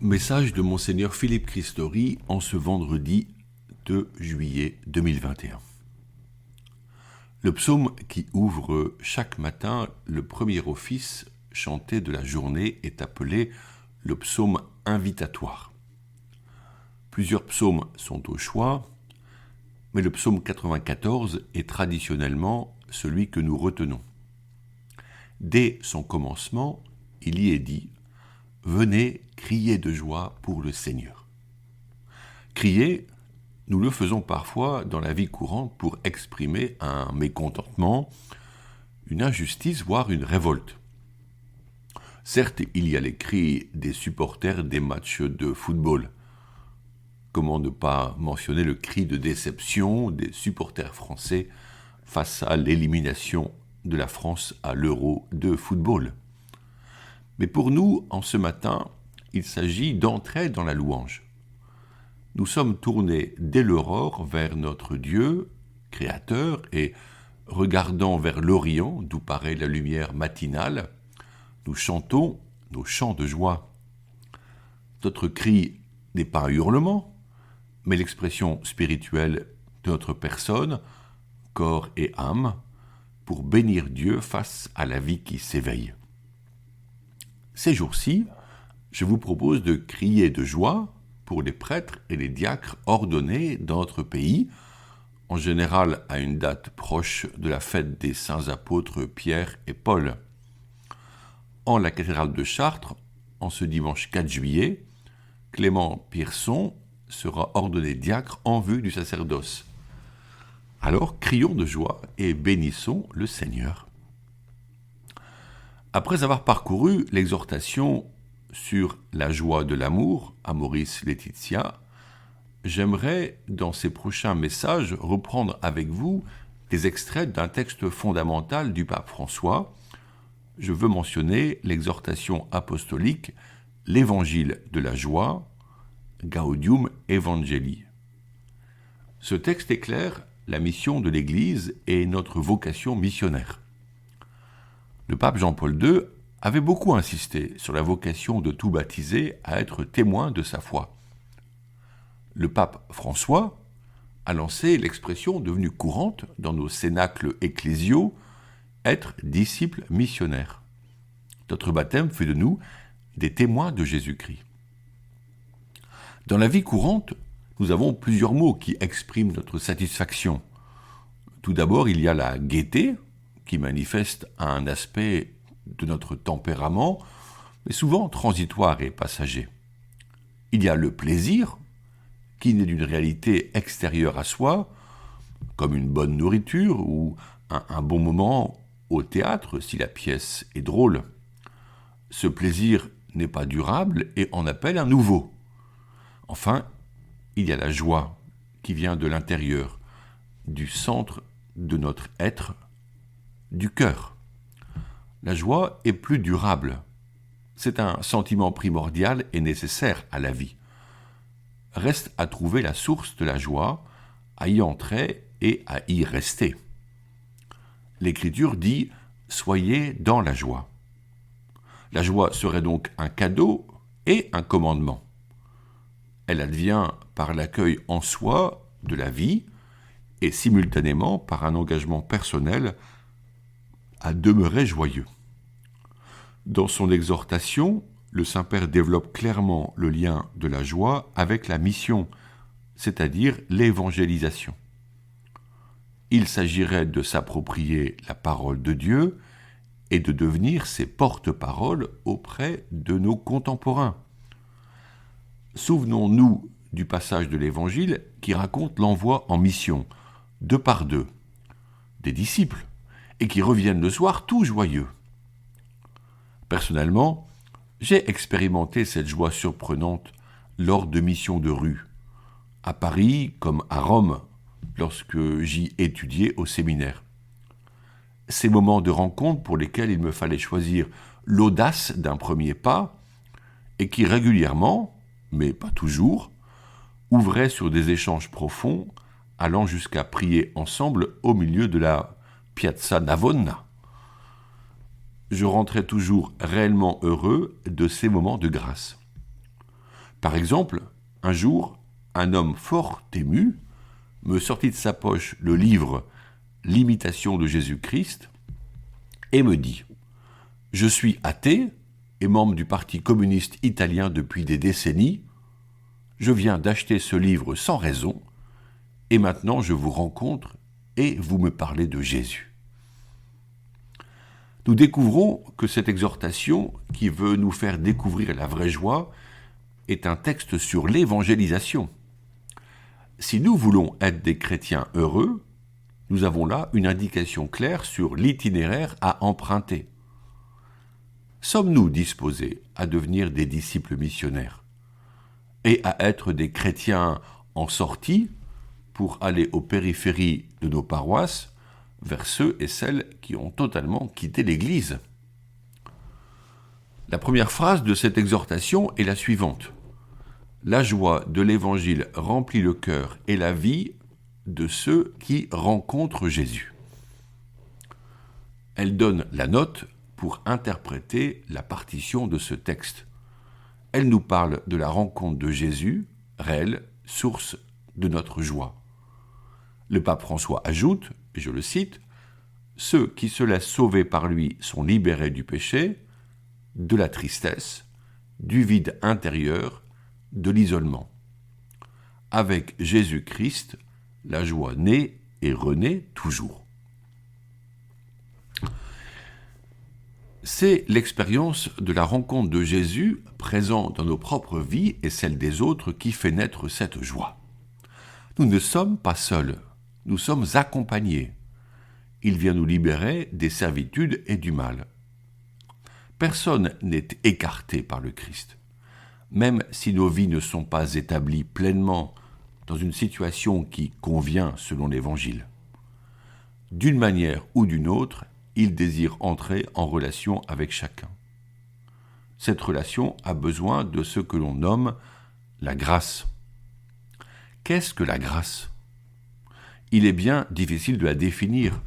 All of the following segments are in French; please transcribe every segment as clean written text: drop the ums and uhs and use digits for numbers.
Message de Monseigneur Philippe Christori en ce vendredi 2 juillet 2021. Le psaume qui ouvre chaque matin le premier office chanté de la journée est appelé le psaume invitatoire. Plusieurs psaumes sont au choix, mais le psaume 94 est traditionnellement celui que nous retenons. Dès son commencement, il y est dit « Venez crier de joie pour le Seigneur ». Crier, nous le faisons parfois dans la vie courante pour exprimer un mécontentement, une injustice, voire une révolte. Certes, il y a les cris des supporters des matchs de football. Comment ne pas mentionner le cri de déception des supporters français face à l'élimination de la France à l'Euro de football. Mais pour nous, en ce matin, il s'agit d'entrer dans la louange. Nous sommes tournés dès l'aurore vers notre Dieu, Créateur, et regardant vers l'Orient, d'où paraît la lumière matinale, nous chantons nos chants de joie. Notre cri n'est pas un hurlement, mais l'expression spirituelle de notre personne, corps et âme, pour bénir Dieu face à la vie qui s'éveille. Ces jours-ci, je vous propose de crier de joie pour les prêtres et les diacres ordonnés dans notre pays, en général à une date proche de la fête des saints apôtres Pierre et Paul. En la cathédrale de Chartres, en ce dimanche 4 juillet, Clément Pierson sera ordonné diacre en vue du sacerdoce. Alors crions de joie et bénissons le Seigneur. Après avoir parcouru l'exhortation sur la joie de l'amour à Maurice Laetitia, j'aimerais, dans ces prochains messages, reprendre avec vous des extraits d'un texte fondamental du pape François. Je veux mentionner l'exhortation apostolique, l'Évangile de la joie, Gaudium Evangelii. Ce texte éclaire la mission de l'Église et notre vocation missionnaire. Le pape Jean-Paul II avait beaucoup insisté sur la vocation de tout baptisé à être témoin de sa foi. Le pape François a lancé l'expression devenue courante dans nos cénacles ecclésiaux, être disciple missionnaire. Notre baptême fait de nous des témoins de Jésus-Christ. Dans la vie courante, nous avons plusieurs mots qui expriment notre satisfaction. Tout d'abord, il y a la gaieté, qui manifeste un aspect de notre tempérament, mais souvent transitoire et passager. Il y a le plaisir, qui naît d'une réalité extérieure à soi, comme une bonne nourriture ou un bon moment au théâtre si la pièce est drôle. Ce plaisir n'est pas durable et en appelle un nouveau. Enfin, il y a la joie qui vient de l'intérieur, du centre de notre être, du cœur. La joie est plus durable. C'est un sentiment primordial et nécessaire à la vie. Reste à trouver la source de la joie, à y entrer et à y rester. L'Écriture dit « Soyez dans la joie ». La joie serait donc un cadeau et un commandement. Elle advient par l'accueil en soi de la vie et simultanément par un engagement personnel à demeurer joyeux. Dans son exhortation, le Saint-Père développe clairement le lien de la joie avec la mission, c'est-à-dire l'évangélisation. Il s'agirait de s'approprier la parole de Dieu et de devenir ses porte-paroles auprès de nos contemporains. Souvenons-nous du passage de l'Évangile qui raconte l'envoi en mission, 2 par 2, des disciples, et qui reviennent le soir tout joyeux. Personnellement, j'ai expérimenté cette joie surprenante lors de missions de rue, à Paris comme à Rome, lorsque j'y étudiais au séminaire. Ces moments de rencontre pour lesquels il me fallait choisir l'audace d'un premier pas, et qui régulièrement, mais pas toujours, ouvraient sur des échanges profonds, allant jusqu'à prier ensemble au milieu de la Piazza Navona. Je rentrais toujours réellement heureux de ces moments de grâce. Par exemple, un jour, un homme fort ému me sortit de sa poche le livre « L'imitation de Jésus-Christ » et me dit « Je suis athée et membre du Parti communiste italien depuis des décennies. Je viens d'acheter ce livre sans raison et maintenant je vous rencontre et vous me parlez de Jésus. » Nous découvrons que cette exhortation, qui veut nous faire découvrir la vraie joie, est un texte sur l'évangélisation. Si nous voulons être des chrétiens heureux, nous avons là une indication claire sur l'itinéraire à emprunter. Sommes-nous disposés à devenir des disciples missionnaires et à être des chrétiens en sortie pour aller aux périphéries de nos paroisses vers ceux et celles qui ont totalement quitté l'Église? La première phrase de cette exhortation est la suivante. La joie de l'Évangile remplit le cœur et la vie de ceux qui rencontrent Jésus. Elle donne la note pour interpréter la partition de ce texte. Elle nous parle de la rencontre de Jésus, réelle source de notre joie. Le pape François ajoute, et je le cite, « Ceux qui se laissent sauver par lui sont libérés du péché, de la tristesse, du vide intérieur, de l'isolement. Avec Jésus-Christ, la joie naît et renaît toujours. » C'est l'expérience de la rencontre de Jésus présent dans nos propres vies et celle des autres qui fait naître cette joie. Nous ne sommes pas seuls, nous sommes accompagnés. Il vient nous libérer des servitudes et du mal. Personne n'est écarté par le Christ. Même si nos vies ne sont pas établies pleinement dans une situation qui convient selon l'Évangile. D'une manière ou d'une autre, il désire entrer en relation avec chacun. Cette relation a besoin de ce que l'on nomme la grâce. Qu'est-ce que la grâce ? Il est bien difficile de la définir,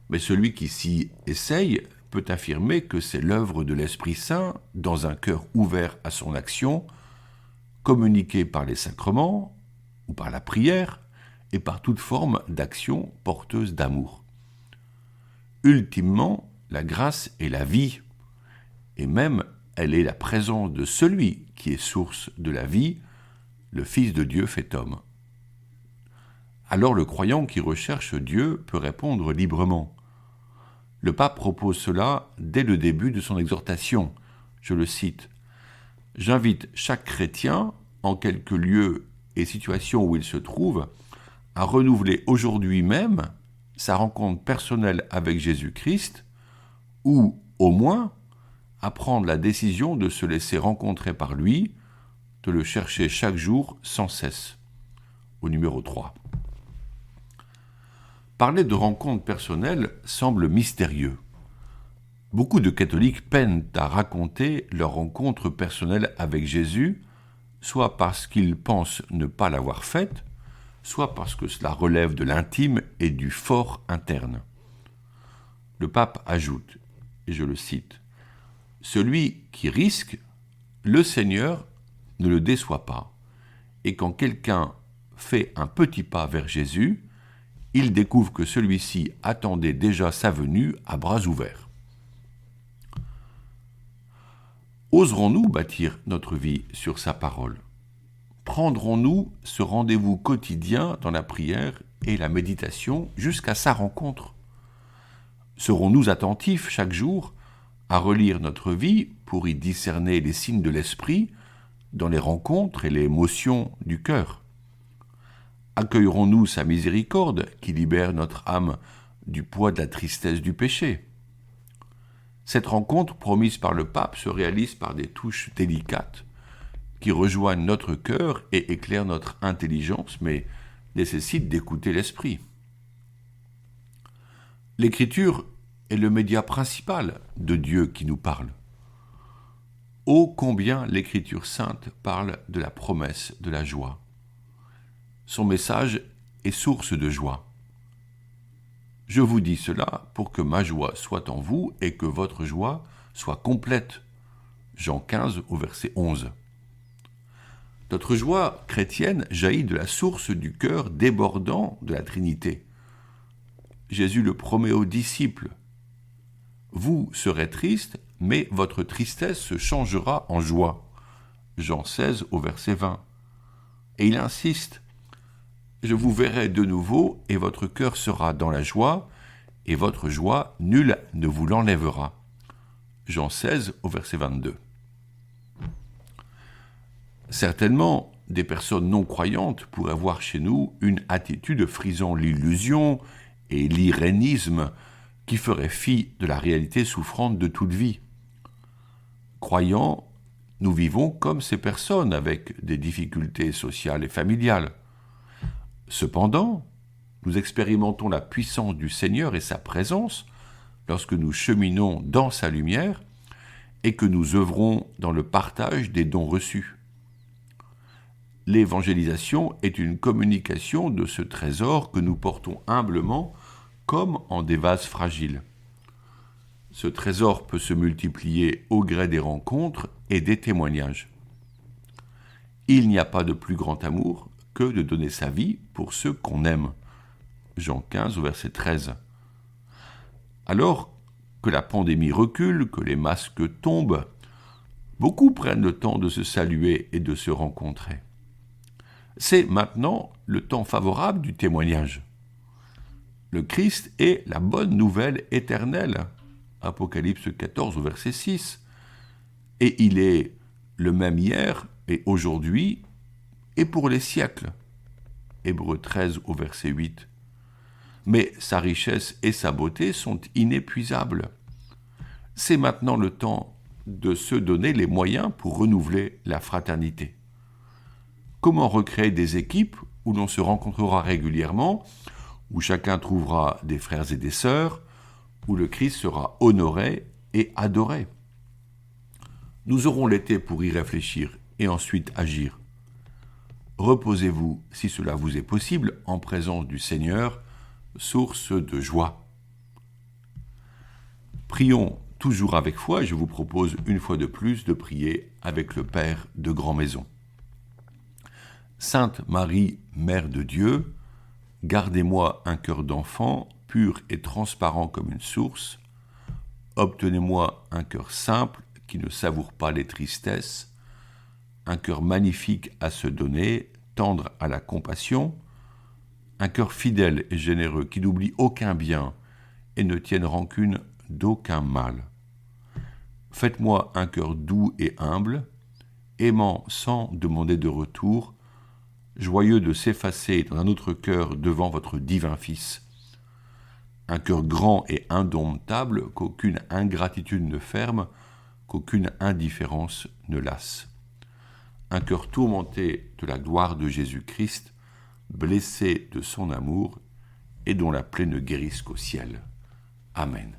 mais celui qui s'y essaye peut affirmer que c'est l'œuvre de l'Esprit Saint dans un cœur ouvert à son action, communiquée par les sacrements ou par la prière et par toute forme d'action porteuse d'amour. Ultimement, la grâce est la vie, et même elle est la présence de celui qui est source de la vie, le Fils de Dieu fait homme. Alors le croyant qui recherche Dieu peut répondre librement. Le pape propose cela dès le début de son exhortation. Je le cite. « J'invite chaque chrétien, en quelque lieu et situation où il se trouve, à renouveler aujourd'hui même sa rencontre personnelle avec Jésus-Christ, ou, au moins, à prendre la décision de se laisser rencontrer par lui, de le chercher chaque jour sans cesse. » Au numéro 3. Parler de rencontre personnelle semble mystérieux. Beaucoup de catholiques peinent à raconter leur rencontre personnelle avec Jésus, soit parce qu'ils pensent ne pas l'avoir faite, soit parce que cela relève de l'intime et du fort interne. Le pape ajoute, et je le cite, « Celui qui risque, le Seigneur ne le déçoit pas, et quand quelqu'un fait un petit pas vers Jésus, il découvre que celui-ci attendait déjà sa venue à bras ouverts. » Oserons-nous bâtir notre vie sur sa parole ? Prendrons-nous ce rendez-vous quotidien dans la prière et la méditation jusqu'à sa rencontre ? Serons-nous attentifs chaque jour à relire notre vie pour y discerner les signes de l'esprit dans les rencontres et les émotions du cœur ? Accueillerons-nous sa miséricorde qui libère notre âme du poids de la tristesse du péché ? Cette rencontre promise par le pape se réalise par des touches délicates qui rejoignent notre cœur et éclairent notre intelligence, mais nécessitent d'écouter l'esprit. L'Écriture est le média principal de Dieu qui nous parle. Ô combien l'Écriture sainte parle de la promesse de la joie. Son message est source de joie. Je vous dis cela pour que ma joie soit en vous et que votre joie soit complète. Jean 15 au verset 11. Notre joie chrétienne jaillit de la source du cœur débordant de la Trinité. Jésus le promet aux disciples. Vous serez tristes, mais votre tristesse se changera en joie. Jean 16 au verset 20. Et il insiste. Je vous verrai de nouveau et votre cœur sera dans la joie et votre joie, nul ne vous l'enlèvera. Jean 16 au verset 22. Certainement, des personnes non croyantes pourraient voir chez nous une attitude frisant l'illusion et l'irénisme qui ferait fi de la réalité souffrante de toute vie. Croyants, nous vivons comme ces personnes avec des difficultés sociales et familiales. Cependant, nous expérimentons la puissance du Seigneur et sa présence lorsque nous cheminons dans sa lumière et que nous œuvrons dans le partage des dons reçus. L'évangélisation est une communication de ce trésor que nous portons humblement comme en des vases fragiles. Ce trésor peut se multiplier au gré des rencontres et des témoignages. Il n'y a pas de plus grand amour que de donner sa vie pour ceux qu'on aime. Jean 15 au verset 13. Alors que la pandémie recule, que les masques tombent, beaucoup prennent le temps de se saluer et de se rencontrer. C'est maintenant le temps favorable du témoignage. Le Christ est la bonne nouvelle éternelle. Apocalypse 14 au verset 6. Et il est le même hier et aujourd'hui et pour les siècles. Hébreux 13 au verset 8. Mais sa richesse et sa beauté sont inépuisables. C'est maintenant le temps de se donner les moyens pour renouveler la fraternité. Comment recréer des équipes où l'on se rencontrera régulièrement, où chacun trouvera des frères et des sœurs, où le Christ sera honoré et adoré? Nous aurons l'été pour y réfléchir et ensuite agir. Reposez-vous, si cela vous est possible, en présence du Seigneur, source de joie. Prions toujours avec foi et je vous propose une fois de plus de prier avec le Père de Grand Maison. Sainte Marie, Mère de Dieu, gardez-moi un cœur d'enfant, pur et transparent comme une source. Obtenez-moi un cœur simple qui ne savoure pas les tristesses, un cœur magnifique à se donner, tendre à la compassion, un cœur fidèle et généreux qui n'oublie aucun bien et ne tienne rancune d'aucun mal. Faites-moi un cœur doux et humble, aimant sans demander de retour, joyeux de s'effacer dans un autre cœur devant votre divin Fils. Un cœur grand et indomptable qu'aucune ingratitude ne ferme, qu'aucune indifférence ne lasse. Un cœur tourmenté de la gloire de Jésus-Christ, blessé de son amour et dont la plaie ne guérisse qu'au ciel. Amen.